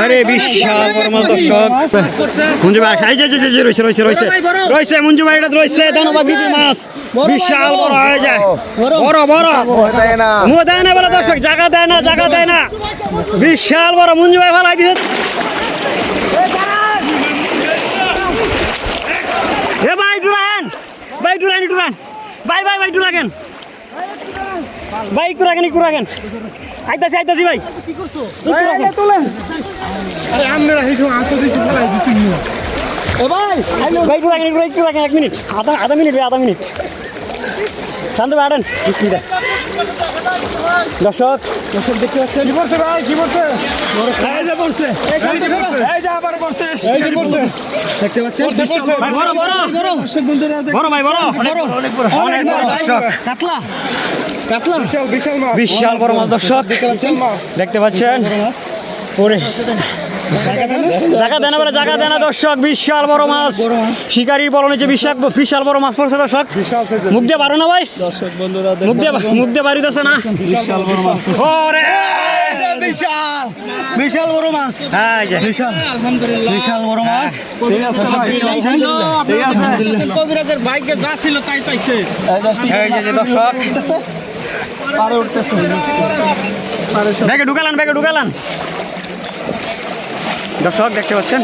আরে বিশাল বড় মাছ দর্শক মঞ্জু ভাই রয়েছে মঞ্জু ভাই, এটা রয়েছে ধন্যবাদ মাছ বিশাল বড় হয়ে যায়, বড় বড় মুখ দেয় না বলে দর্শক, জায়গা দেয় না বিশাল বড় মঞ্জু ভাই ভালো দিচ্ছে। ভাই ডুরান ভাই ডুরাগেন আইতাছি ভাই কি করছো তোলেন। আরে আমরা হেসো আঁতো দিছি ফলাই দিছি ও ভাই ডুরাগেন 1 মিনিট আধা মিনিট শান্ত বাড়েন বিসমিল্লাহ। দর্শক দেখতে পাচ্ছেন কি করছে ভাই, কি করছে এই যে পড়ছে এই যে আবার পড়ছে দেখতে পাচ্ছেন ভাই বড় দর্শক বন্ধুরা বড় ভাই বড় অনেক বড় দর্শক কাতলা বিশাল বড় মাছ দর্শক দেখতে পাচ্ছেন ওরে জায়গা দেয় না দর্শক, বিশাল বড় মাছ শিকারির বড় নিচে বিশাল বড় মাছ পড়ছে দর্শক। মুখ দিয়ে পারো না ভাই দর্শক বন্ধুরা, মুখ দিয়ে বাড়িতেছে না বিশাল বড় মাছ, ওরে বিশাল বড় মাছ, হ্যাঁ বিশাল বড় মাছ। কবিরাজের ভাগ্যে যা ছিল তাই পাইছে এই যে দর্শক পারে উঠতেছে, ব্যাগে ঢুকালান দর্শক দেখতে পাচ্ছেন।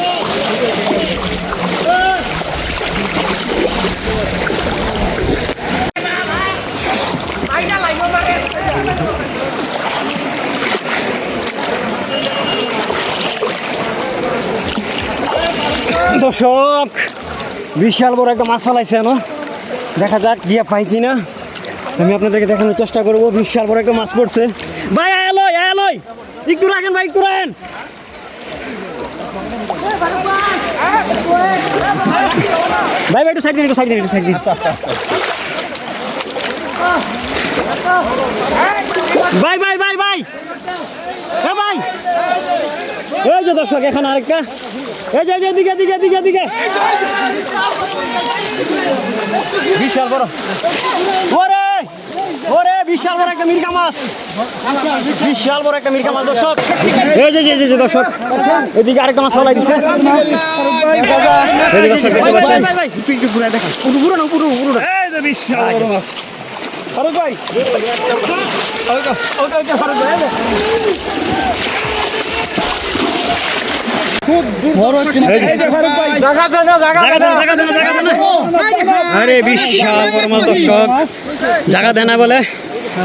দর্শক বিশাল বড় একটা মাছ ফলাইছে না, দেখা যাক গিয়া পাই কিনা, আমি আপনাদেরকে দেখানোর চেষ্টা করবো। বিশাল বড় একটা মাছ পড়ছে ভাই, আয় একটু রাখেন ভাই, একটু রাখেন ভাই একটু সাইড দিন আস্তে ভাই এই যে দর্শক এখন আরেকটা, এই যে দিকে বিশাল বড় ওরে বিশাল বড় একটা মির্কা মাছ দর্শক। এই যে দর্শক এদিকে আরেকটা মাছ ফলাই দিচ্ছে, বিশাল বড় মাছ ভাই আরে বিশাল বড় মাছ দর্শক, জায়গা দেয় না বলে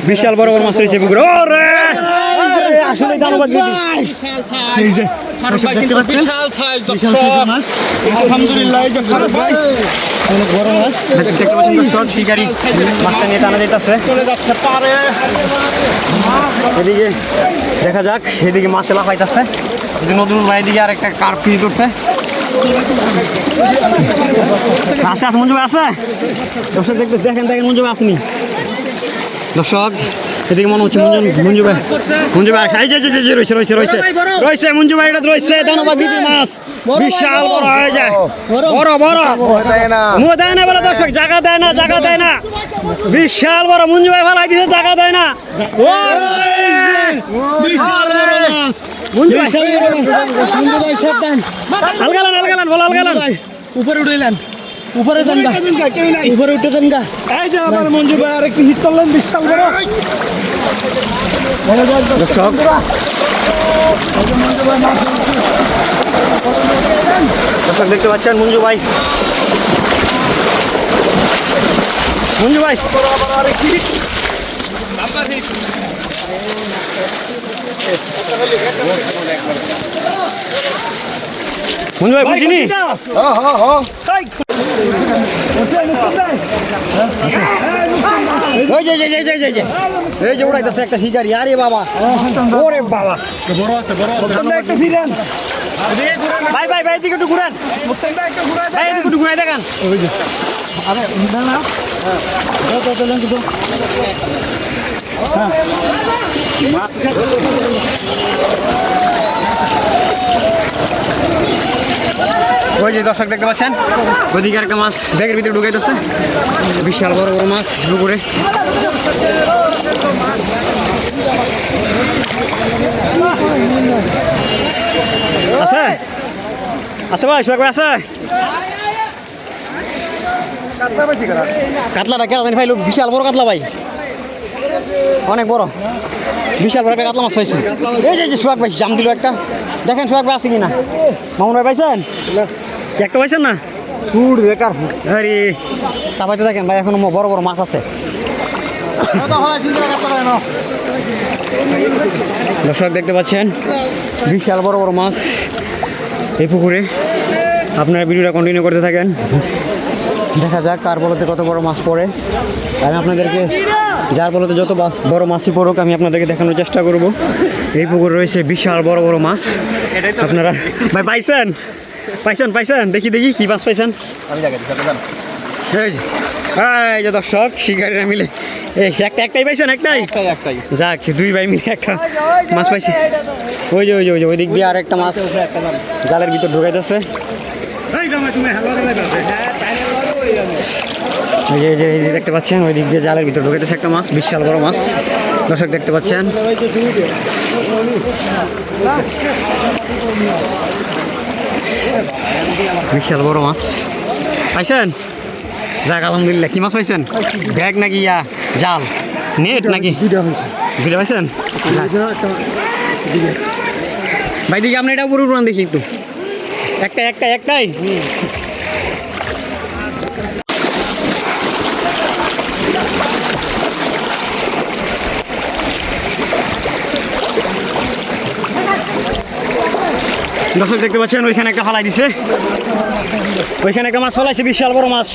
বিশাল বড় মাছ হয়েছে পুকুরে। ওরে আসলে ধন্যবাদ আলহামদুলিল্লাহ অনেক বড় মাছ দেখতে পাচ্ছেন দর্শক, শিকারি মাছটা নিয়ে টানা যেতেছে, চলে যাচ্ছে পারে। এদিকে দেখা যাক, এদিকে মাছ লাফাইতেছে, নতুন ভাই দিকে আর একটা কার্প ফিল করছে, আছে মঞ্জু ভাই আছে দর্শক, দেখেন মঞ্জু ভাই আসেনি দর্শক, এদিকে মনে হচ্ছে মঞ্জু ভাই রয়েছে মঞ্জু ভাই, এটা রয়েছে ধন্যবাদ মাছ বিশাল বড় হয়ে যায়, বড় মুখ দেয় না বলে দর্শক, জায়গা দেয় না বিশাল বড় মঞ্জু ভাই ভালো দিচ্ছে, জায়গা দেয় না বিশাল বড় মাছ মঞ্জু ভাই সাবধান, আলগালান উপরে উঠেলেন, উপরে উঠে দেন গা, এই যে আমার মঞ্জু ভাই আর একটু হিট করলেন বিশাল বড় দর্শক। দেখতে পাচ্ছেন মঞ্জু ভাই মঞ্জু ভাই বুঝিনি এই যে উড়াইতেছে একটা শিকারি, আরে বাবা ওরে বাবা ভাই দিকে একটু ঘুরান, একটু ঘুরাই দেখান, ওই যে দর্শক দেখতে পাচ্ছেন, ওইদিকে একটা মাছ ব্যাগের ভিতরে ঢুকাইতেছে, বিশাল বড় মাছ পুকুরে। আছে ভাই সোহাগ ভাই আছে কাতলাটা কেনা জানি ভাই লোক বিশাল বড় কাতলা ভাই অনেক বড় বিশাল বড় একটা কাতলা মাছ পাইছি এই যে সোহাগ ভাই জাম দিল একটা দেখেন সোহাগ ভাই আছে কিনা মামুন ভাই পাইছেন একটা পাইছেন না ফুড বেকার আরে চাপাইতে দেখেন ভাই এখন বড় বড় মাছ আছে দর্শক দেখতে পাচ্ছেন বিশাল বড় বড় মাছ এই পুকুরে আপনারা ভিডিওটা কন্টিনিউ করতে থাকেন দেখা যাক কার বলতে কত বড় মাছ পড়ে আমি আপনাদেরকে যার বলতে যত বড় মাছই পড়ুক আমি আপনাদেরকে দেখানোর চেষ্টা করব এই পুকুরে রয়েছে বিশাল বড় বড় মাছ আপনারা ভাই পাইছেন পাইছেন পাইছেন দেখি দেখি কি মাছ পাইছেন এই যে দর্শক শিকারীরা মিলে এই একটাই পাইছেন একটাই যাক দুই ভাই মিলে একটা মাছ পাইছি ওই যে ওই দিক দিয়ে আর একটা মাছ জালের ভিতর ঢুকাইতেছে এই যে দেখতে পাচ্ছেন ওই দিক দিয়ে জালের ভিতর ঢুকাইতেছে একটা মাছ বিশাল বড় মাছ দর্শক দেখতে পাচ্ছেন বিশাল বড় মাছ পাইছেন যাক আলহামদুলিল্লাহ কি মাছ পাইছেন ব্যাগ নাকি ইয়া জাল নেট নাকি দুইটা পাইছেন ভাই দেখি আপনি এটা উপরে উড়ান দেখি একটু একটাই দর্শক দেখতে পাচ্ছেন ওইখানে একটা ফালাই দিছে ওইখানে একটা মাছ ফলাইছে বিশাল বড় মাছ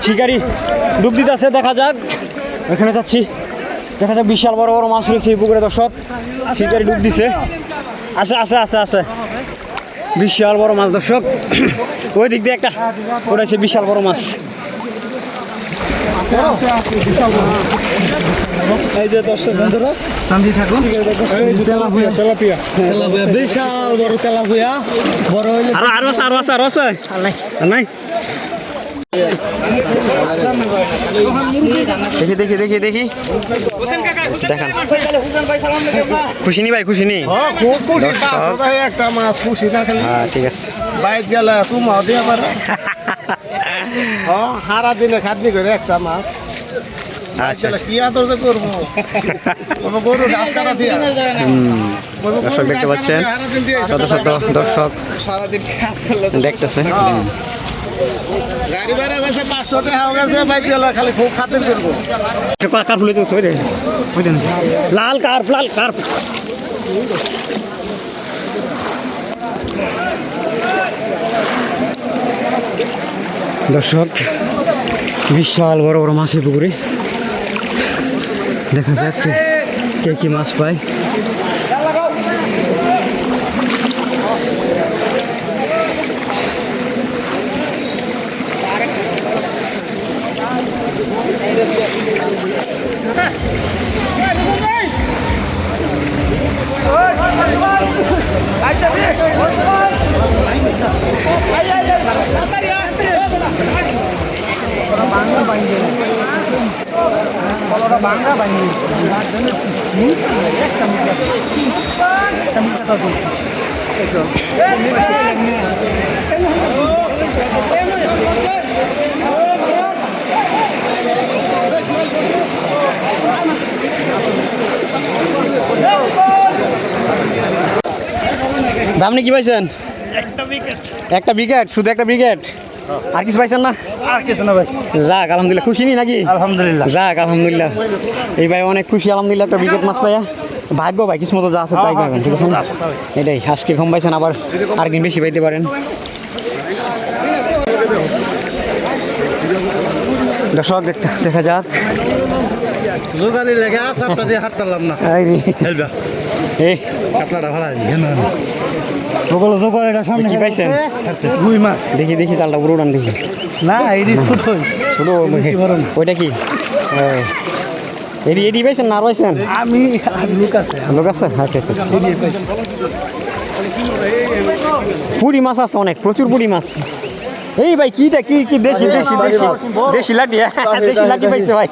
শিকারি ডুব দিতে আছে দেখা যাক ওইখানে যাচ্ছি দেখা যাক বিশাল বড় বড় মাছ রয়েছে এই পুকুরে দর্শক শিকারি ডুব দিছে আছে বিশাল বড় মাছ দর্শক ওই দিক দিয়ে একটা ওটাইছে বিশাল বড় মাছ এই যে দর্শক বন্ধুরা শান্তি থাকুন তেলাপিয়া বিশাল বড় তেলাপিয়া বড় হইলে আরো আছে নাই দেখি দেখেন খুশি নি ভাই খুশি নি একটা মাছ খুশি না খালি ঠিক আছে বাইক গেলে তুমি দিয়ে পারে সারা দিনে খাটনি করে একটা মাছ আচ্ছা কি আদর করবো গরু ঘাস কাটা দিয়ে দর্শক দেখতে পাচ্ছেন শত দর্শক সারাদিন দেখতেছে গাড়ি ভাড়া গেছে 500 টাকা হয়ে গেছে বাইক গেলে খালি খুব খাতির করবো কার ফুলে তো লাল কার দর্শক বিশাল বড় বড় মাছের পুকুরে দেখা যাচ্ছে কে কি মাছ পায় আপনি কি পাইছেন একটা ব্রিগেড শুধু একটা ব্রিগেড আর কিছু পাইছেন না আর কিছু না ভাই যাক আলহামদুলিল্লাহ খুশি নি নাকি আলহামদুলিল্লাহ যাক আলহামদুলিল্লাহ এই ভাই অনেক খুশি আলহামদুলিল্লাহ একটা ব্রিগেড মাছ পাইয়া ভাগ্য ভাই কিসমতো যা আছে তাই পাবেন ঠিক আছে এটাই আজকে কম পাইছেন আবার আরেকদিন বেশি পাইতে পারেন দর্শক দেখা যাক জোগাড়ি লেগে আছে আপনাদের হাত পারলাম না এই কাতলাটা ভালো সামনে কি পাইছেন রুই মাছ দেখি জালটা উপরে উড়ান দেখি না এটি ছোট ওইটা কি এডি পাইছেন না আর পাইছেন আমি লোক আছে আচ্ছা পুরি মাছ আছে অনেক প্রচুর পুরি মাছ এই ভাই কিটা কি দেশি লাঠি দেশি লাঠি পাইছে ভাই